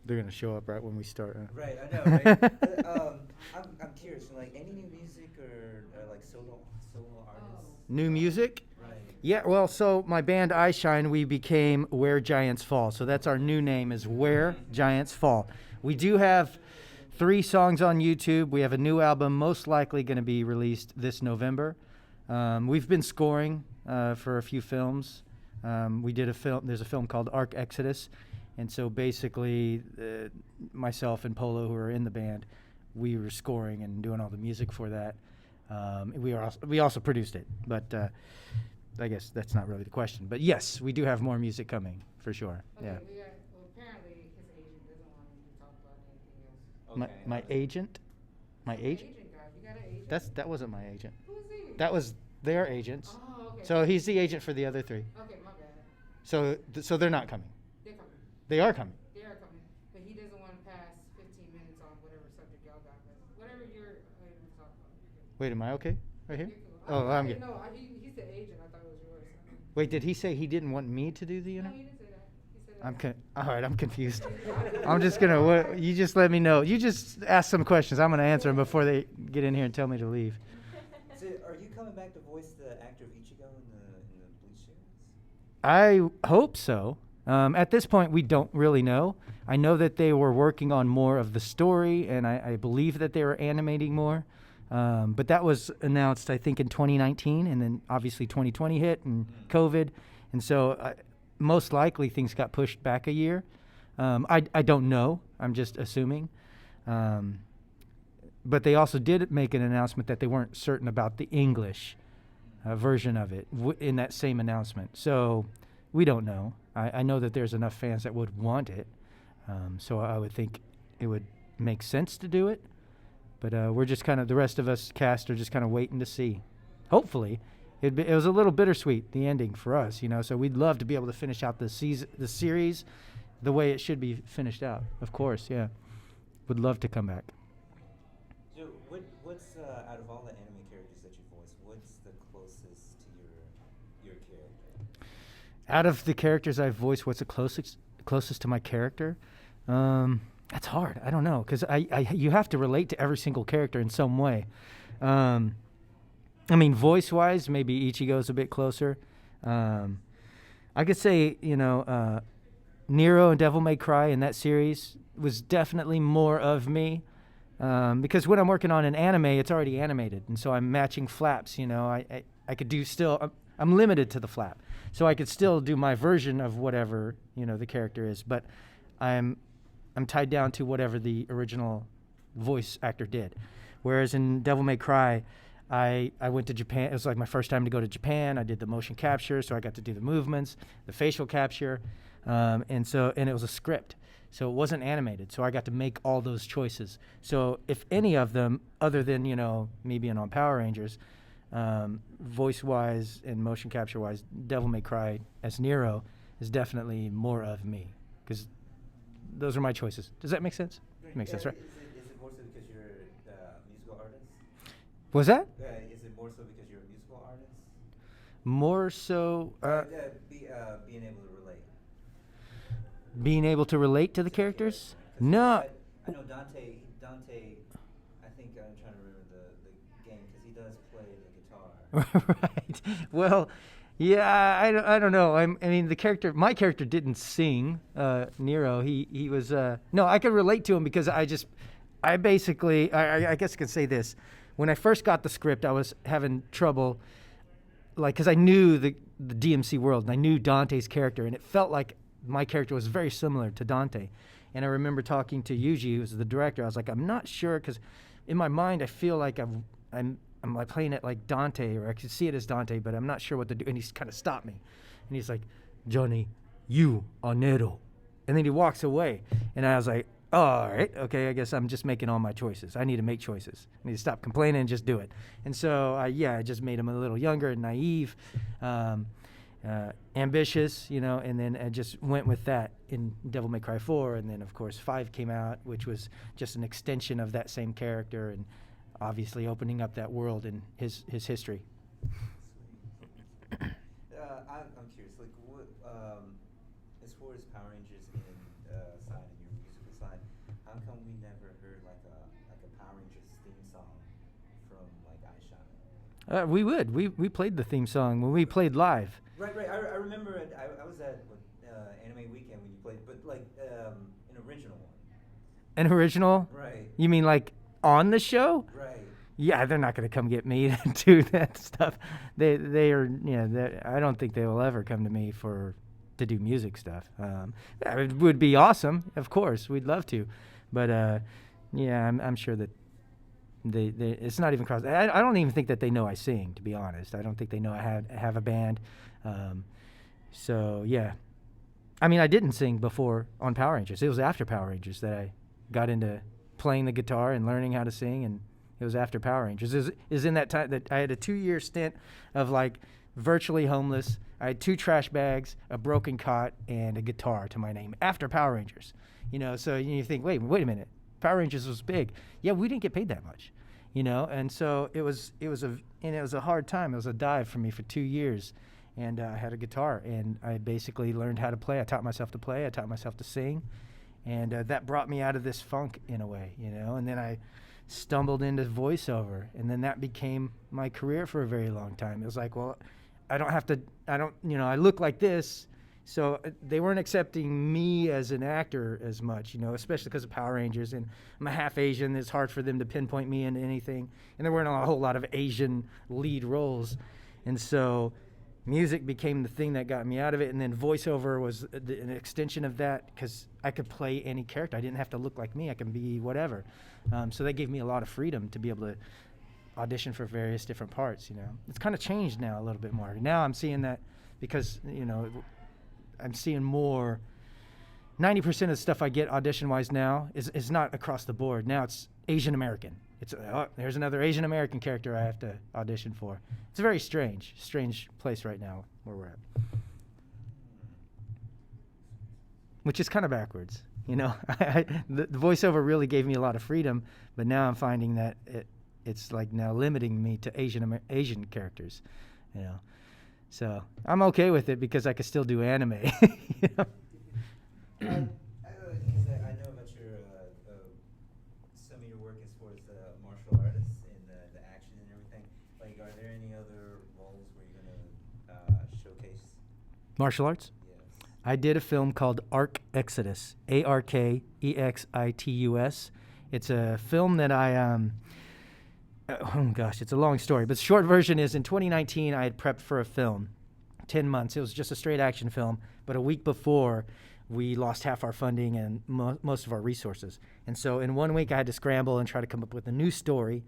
They're gonna show up right when we start. Right, I know, right? I'm curious, like any new music or like solo artists? New music? Right. Yeah, well, so my band Eyeshine, we became Where Giants Fall. So that's our new name is Where Giants Fall. We do have 3 songs on YouTube. We have a new album most likely going to be released this November. We've been scoring for a few films. We did a film. There's a film called Ark Exitus. And so basically, myself and Polo, who are in the band, we were scoring and doing all the music for that. We also produced it, but I guess that's not really the question. But yes, we do have more music coming for sure. Okay, Yeah. well, apparently his agent doesn't want him to talk about anything else. My Okay. my agent, my agent. Agent guy, you got an agent? That wasn't my agent. Who's he? That was their agents. Oh, okay. So he's the agent for the other 3. Okay, my bad. So they're not coming. They're coming. They are coming. They are coming. But he doesn't want to pass 15 minutes on whatever subject y'all got. But whatever you're able to talk about. Wait, am I okay? Right here? You're cool. Oh, I'm good. No, he said agent. I thought it was yours. Wait, did he say he didn't want me to do the No, interview? he didn't say that. He said All right, I'm confused. I'm just gonna. You just let me know. You just ask some questions. I'm gonna answer them before they get in here and tell me to leave. So, are you coming back to voice the actor of Ichigo in the Bleach series? I hope so. At this point, we don't really know. I know that they were working on more of the story, and I believe that they were animating more. But that was announced, I think, in 2019, and then obviously 2020 hit and COVID, and so most likely things got pushed back a year. I don't know. I'm just assuming. But they also did make an announcement that they weren't certain about the English version of it in that same announcement. So we don't know. I know that there's enough fans that would want it. So I would think it would make sense to do it. But we're just kind of, the rest of us cast are just kind of waiting to see. Hopefully. It was a little bittersweet, the ending for us, so we'd love to be able to finish out the series the way it should be finished out. Of course, yeah. Would love to come back. So, what's out of all the anime characters that you voice, what's the closest to your character? Out of the characters I've voiced, what's the closest to my character? That's hard. I don't know, because you have to relate to every single character in some way. I mean, voice-wise, maybe Ichigo's a bit closer. I could say, Nero and Devil May Cry in that series was definitely more of me. Because when I'm working on an anime, it's already animated, and so I'm matching flaps. I could do still. I'm limited to the flap, so I could still do my version of whatever the character is, but I'm tied down to whatever the original voice actor did. Whereas in Devil May Cry, I went to Japan. It was like my first time to go to Japan. I did the motion capture, so I got to do the movements, the facial capture, and it was a script. So it wasn't animated, so I got to make all those choices. So if any of them, other than me being on Power Rangers, voice-wise and motion capture-wise, Devil May Cry as Nero is definitely more of me, because those are my choices. Does that make sense? Makes sense, right? Is it more so because you're a musical artist? Was that Is it more so because you're a musical artist? more so Being able to relate. being able to relate to the characters? 'Cause No. I know Dante. I think I'm trying to remember the game because he does play the guitar. Right. Well, yeah, I don't know. I mean, my character didn't sing. Nero, he was. No, I could relate to him because I basically, I guess I could say this. When I first got the script, I was having trouble, because I knew the DMC world and I knew Dante's character, and it felt like my character was very similar to Dante. And I remember talking to Yuji, who was the director. I was like, I'm not sure, because in my mind I feel like I'm like playing it like Dante, or I could see it as Dante, but I'm not sure what to do. And he's kind of stopped me, and he's like, Johnny, you are Nero. And then he walks away, and I was like, oh, all right, okay, I guess I'm just making all my choices. I need to make choices. I need to stop complaining and just do it. And so, I just made him a little younger and naive, ambitious, and then I just went with that in Devil May Cry 4. And then, of course, 5 came out, which was just an extension of that same character and obviously opening up that world and his history. I'm curious, like, what, as far as Power Rangers in side in your musical side, how come we never heard like a Power Rangers theme song from like Eyeshine? We would. We played the theme song when we played live. Right, right. I remember it. I was at Anime Weekend when you played, but like an original one. An original? Right. You mean like on the show? Right. Yeah, they're not going to come get me to do that stuff. They are, you know, I don't think they will ever come to me to do music stuff. It would be awesome, of course, we'd love to, but yeah, I'm sure that they it's not even cross. I don't even think that they know I sing, to be honest. I don't think they know I have a band. So yeah, I mean, I didn't sing before on Power Rangers. It was after Power Rangers that I got into playing the guitar and learning how to sing, and it was after Power Rangers. Is in that time that I had a 2-year stint of like virtually homeless. I had 2 trash bags, a broken cot, and a guitar to my name after Power Rangers. You know, so you think, wait a minute, Power Rangers was big. Yeah, we didn't get paid that much, you know, and so it was a hard time. It was a dive for me for 2 years, and I had a guitar, and I basically learned how to play. I taught myself to play. I taught myself to sing, and that brought me out of this funk in a way, you know. And then I stumbled into voiceover, and then that became my career for a very long time. It was like, well, I look like this, so they weren't accepting me as an actor as much, you know, especially because of Power Rangers, and I'm a half Asian. It's hard for them to pinpoint me into anything, and there weren't a whole lot of Asian lead roles, and so music became the thing that got me out of it, and then voiceover was an extension of that because I could play any character. I didn't have to look like me. I can be whatever. So that gave me a lot of freedom to be able to audition for various different parts, you know. It's kind of changed now a little bit more. Now I'm seeing that because, you know, I'm seeing more. 90% of the stuff I get audition-wise now is not across the board. Now it's Asian American. It's there's another Asian American character I have to audition for. It's a very strange place right now where we're at, which is kind of backwards, you know. The voiceover really gave me a lot of freedom, but now I'm finding that it's like now limiting me to Asian characters, you know. So I'm okay with it because I can still do anime. You know? I know about some of your work as far as martial artists and the action and everything. Like, are there any other roles where you're gonna showcase? Martial arts? Yes. I did a film called Ark Exitus, ARKEXITUS. It's a film that oh gosh, it's a long story, but the short version is in 2019 I had prepped for a film, 10 months. It was just a straight action film, but a week before we lost half our funding and most of our resources. And so in 1 week I had to scramble and try to come up with a new story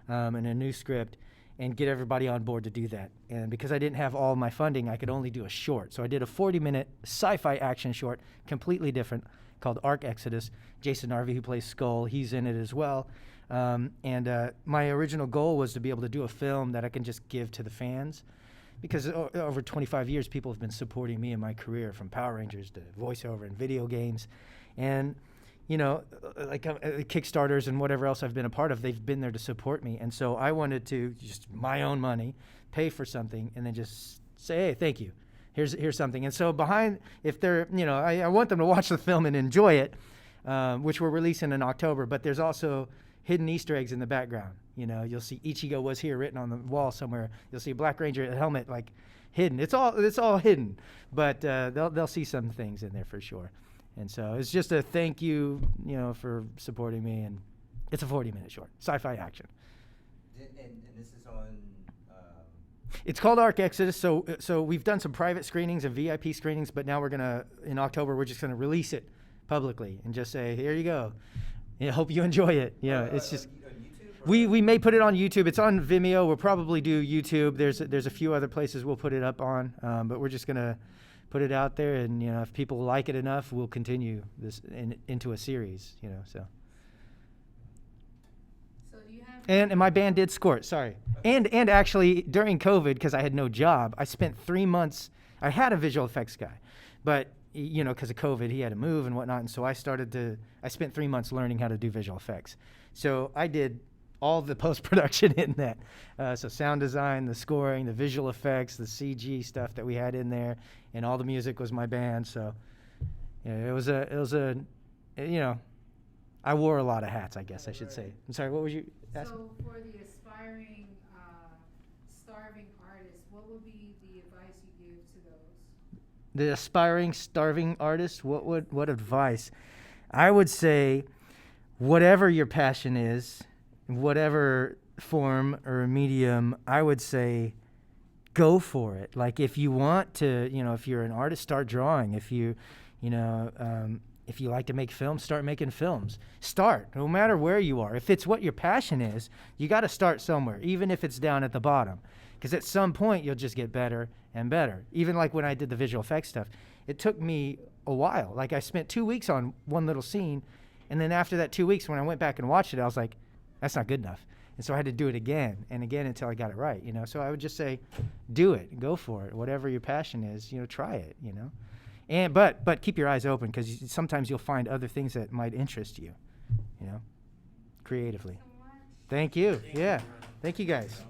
and a new script and get everybody on board to do that. And because I didn't have all my funding, I could only do a short. So I did a 40-minute sci-fi action short, completely different, called Ark Exitus. Jason Narvey, who plays Skull, he's in it as well. And my original goal was to be able to do a film that I can just give to the fans, because over 25 years, people have been supporting me in my career, from Power Rangers to voiceover and video games. And, you know, like Kickstarters and whatever else I've been a part of, they've been there to support me. And so I wanted to just my own money, pay for something, and then just say, hey, thank you. Here's something. And so if they're, you know, I want them to watch the film and enjoy it, which we're releasing in October, but there's also hidden Easter eggs in the background. You know, you'll see Ichigo was here written on the wall somewhere. You'll see a Black Ranger helmet like hidden. It's all hidden, but they'll see some things in there for sure. And so it's just a thank you, you know, for supporting me. And it's a 40-minute short, sci-fi action. And this is on. It's called Ark Exitus. So we've done some private screenings and VIP screenings, but now in October we're just gonna release it publicly and just say, here you go. I hope you enjoy it. Yeah, it's just. We may put it on YouTube. It's on Vimeo. We'll probably do YouTube. There's a few other places we'll put it up on, but we're just gonna put it out there, and you know, if people like it enough, we'll continue this into a series. You know, so. So do you have? And my band did score it. Sorry. And actually during COVID, because I had no job, I spent 3 months. I had a visual effects guy, but you know, because of COVID, he had to move and whatnot, and so I spent 3 months learning how to do visual effects. So I did all the post-production in that. So sound design, the scoring, the visual effects, the CG stuff that we had in there, and all the music was my band. So yeah, it was a you know, I wore a lot of hats, I guess I should say. I'm sorry, what was you asking? So for the aspiring, starving artists, what would be the advice you give to those? The aspiring starving artist, what advice? I would say whatever your passion is, whatever form or medium, I would say go for it. Like if you want to, if you're an artist, start drawing. If you like to make films, start making films. Start, no matter where you are. If it's what your passion is, you got to start somewhere, even if it's down at the bottom. Because at some point, you'll just get better and better. Even like when I did the visual effects stuff, it took me a while. Like I spent 2 weeks on one little scene, and then after that 2 weeks, when I went back and watched it, I was like, that's not good enough. And so I had to do it again and again until I got it right, So I would just say, do it, go for it. Whatever your passion is, try it, And but keep your eyes open, because sometimes you'll find other things that might interest you, creatively. Thank you. Yeah. Thank you guys.